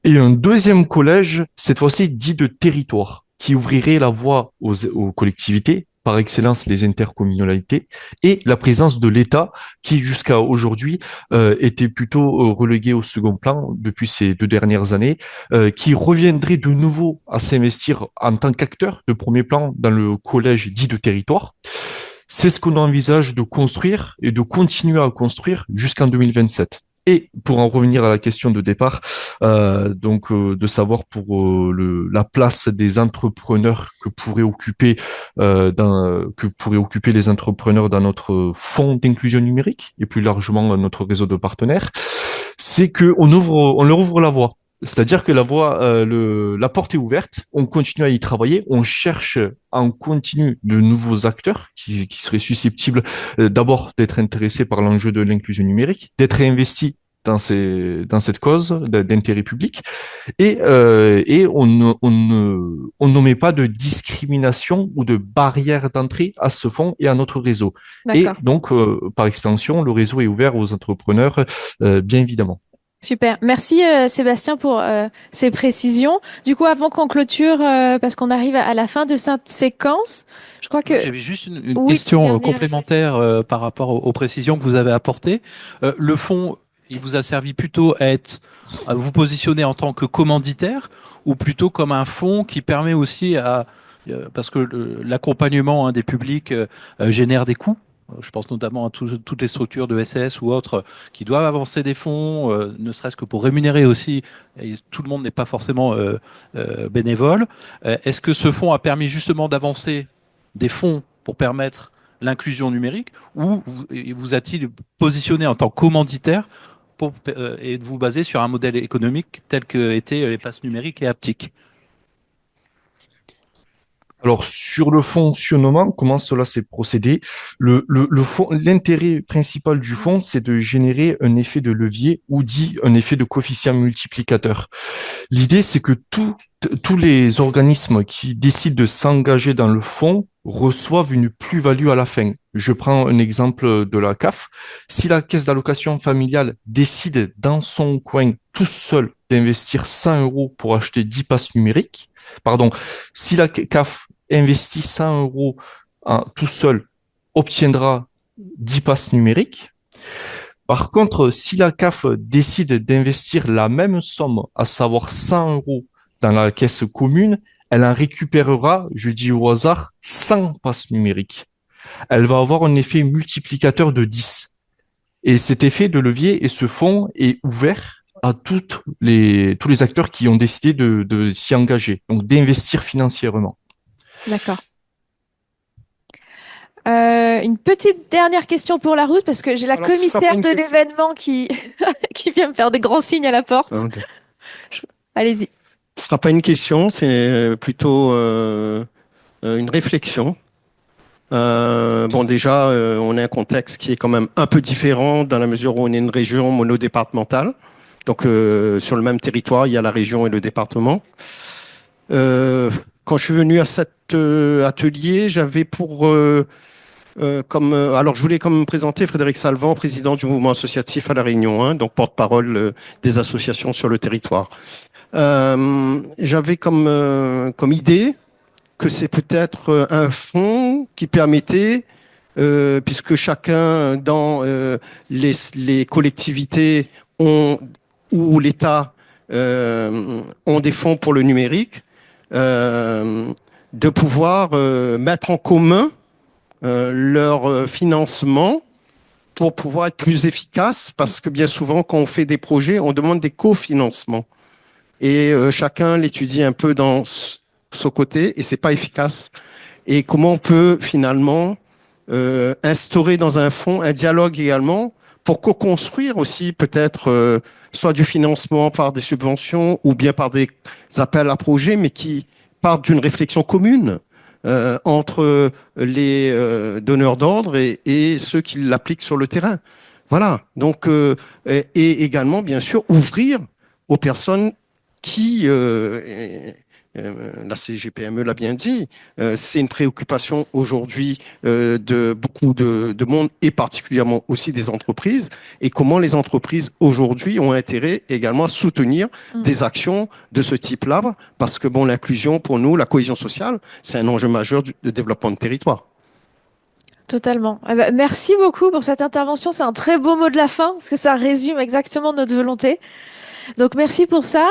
Et un deuxième collège, cette fois-ci dit de territoire, qui ouvrirait la voie aux collectivités, par excellence les intercommunalités, et la présence de l'État qui jusqu'à aujourd'hui était plutôt relégué au second plan depuis ces 2 dernières années, qui reviendrait de nouveau à s'investir en tant qu'acteur de premier plan dans le collège dit de territoire. C'est ce qu'on envisage de construire et de continuer à construire jusqu'en 2027. Et pour en revenir à la question de départ, de savoir pour la place des entrepreneurs que pourraient occuper les entrepreneurs dans notre fonds d'inclusion numérique et plus largement dans notre réseau de partenaires, c'est que on leur ouvre la voie. C'est-à-dire que la porte est ouverte, on continue à y travailler, on cherche en continu de nouveaux acteurs qui seraient susceptibles d'abord d'être intéressés par l'enjeu de l'inclusion numérique, d'être investis dans cette cause d'intérêt public, et on ne met pas de discrimination ou de barrière d'entrée à ce fonds et à notre réseau. Et donc, par extension, le réseau est ouvert aux entrepreneurs, bien évidemment. Super. Merci Sébastien pour ces précisions. Du coup, avant qu'on clôture, parce qu'on arrive à la fin de cette séquence, je crois que... J'avais juste une question complémentaire par rapport aux précisions que vous avez apportées. Le fonds, il vous a servi plutôt à vous positionner en tant que commanditaire ou plutôt comme un fonds qui permet aussi parce que l'accompagnement des publics génère des coûts. Je pense notamment à toutes les structures de SS ou autres qui doivent avancer des fonds, ne serait-ce que pour rémunérer aussi. Et tout le monde n'est pas forcément bénévole. Est-ce que ce fonds a permis justement d'avancer des fonds pour permettre l'inclusion numérique, ou vous a-t-il positionné en tant que commanditaire et de vous baser sur un modèle économique tel que étaient les passes numériques et haptiques? Alors, sur le fonctionnement, comment cela s'est procédé? L'intérêt principal du fonds, c'est de générer un effet de levier ou dit un effet de coefficient multiplicateur. L'idée, c'est que tous les organismes qui décident de s'engager dans le fonds reçoivent une plus-value à la fin. Je prends un exemple de la CAF. Si la caisse d'allocation familiale décide dans son coin tout seul d'investir 100 euros pour acheter 10 passes numériques, pardon, si la CAF investit 100 euros tout seul, obtiendra 10 passes numériques. Par contre, si la CAF décide d'investir la même somme, à savoir 100 euros dans la caisse commune, elle en récupérera, je dis au hasard, 100 passes numériques. Elle va avoir un effet multiplicateur de 10. Et cet effet de levier et ce fonds est ouvert à tous les acteurs qui ont décidé de s'y engager, donc d'investir financièrement. D'accord. Une petite dernière question pour la route, parce que j'ai la commissaire de l'événement qui vient me faire des grands signes à la porte. Allez-y. Ce sera pas une question, c'est plutôt une réflexion. Bon, déjà, on a un contexte qui est quand même un peu différent dans la mesure où on est une région monodépartementale. Donc, sur le même territoire, il y a la région et le département. Quand je suis venu à cet atelier, j'avais pour alors je voulais comme présenter Frédéric Salvan, président du mouvement associatif à La Réunion, hein, donc porte-parole des associations sur le territoire. J'avais comme idée que c'est peut-être un fonds qui permettait, puisque chacun dans les collectivités ou l'État ont des fonds pour le numérique, de pouvoir mettre en commun leur financement pour pouvoir être plus efficace, parce que bien souvent, quand on fait des projets, on demande des cofinancements. Et chacun l'étudie un peu dans son côté, et c'est pas efficace. Et comment on peut finalement instaurer dans un fonds un dialogue également pour co-construire aussi peut-être soit du financement par des subventions ou bien par des appels à projets, mais qui partent d'une réflexion commune entre les donneurs d'ordre et ceux qui l'appliquent sur le terrain. Voilà. Donc, et également, bien sûr, ouvrir aux personnes qui, la CGPME l'a bien dit, c'est une préoccupation aujourd'hui de beaucoup de monde et particulièrement aussi des entreprises, et comment les entreprises aujourd'hui ont intérêt également à soutenir des actions de ce type-là, parce que bon, l'inclusion pour nous, la cohésion sociale, c'est un enjeu majeur de développement de territoire. Totalement. Eh ben, merci beaucoup pour cette intervention. C'est un très beau mot de la fin, parce que ça résume exactement notre volonté. Donc merci pour ça.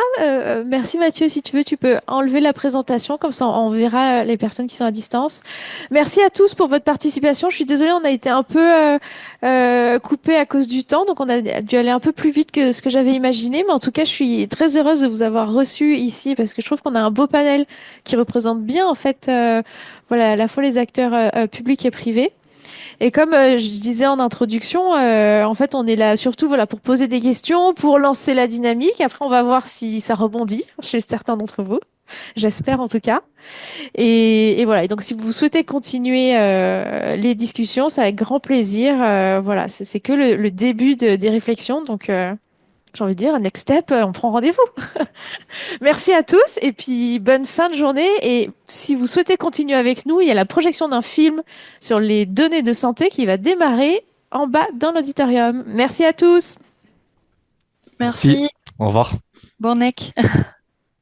Merci Mathieu, si tu veux, tu peux enlever la présentation, comme ça on verra les personnes qui sont à distance. Merci à tous pour votre participation. Je suis désolée, on a été un peu coupé à cause du temps, donc on a dû aller un peu plus vite que ce que j'avais imaginé. Mais en tout cas, je suis très heureuse de vous avoir reçu ici, parce que je trouve qu'on a un beau panel qui représente bien en fait, voilà, à la fois les acteurs publics et privés. Et comme je disais en introduction, en fait, on est là surtout voilà pour poser des questions, pour lancer la dynamique. Après, on va voir si ça rebondit chez certains d'entre vous. J'espère en tout cas. Et voilà. Et donc, si vous souhaitez continuer les discussions, c'est avec grand plaisir. Voilà, c'est que le début des réflexions. Donc, j'ai envie de dire, next step, on prend rendez-vous. Merci à tous et puis bonne fin de journée. Et si vous souhaitez continuer avec nous, il y a la projection d'un film sur les données de santé qui va démarrer en bas dans l'auditorium. Merci à tous. Merci. Au revoir. Bon neck.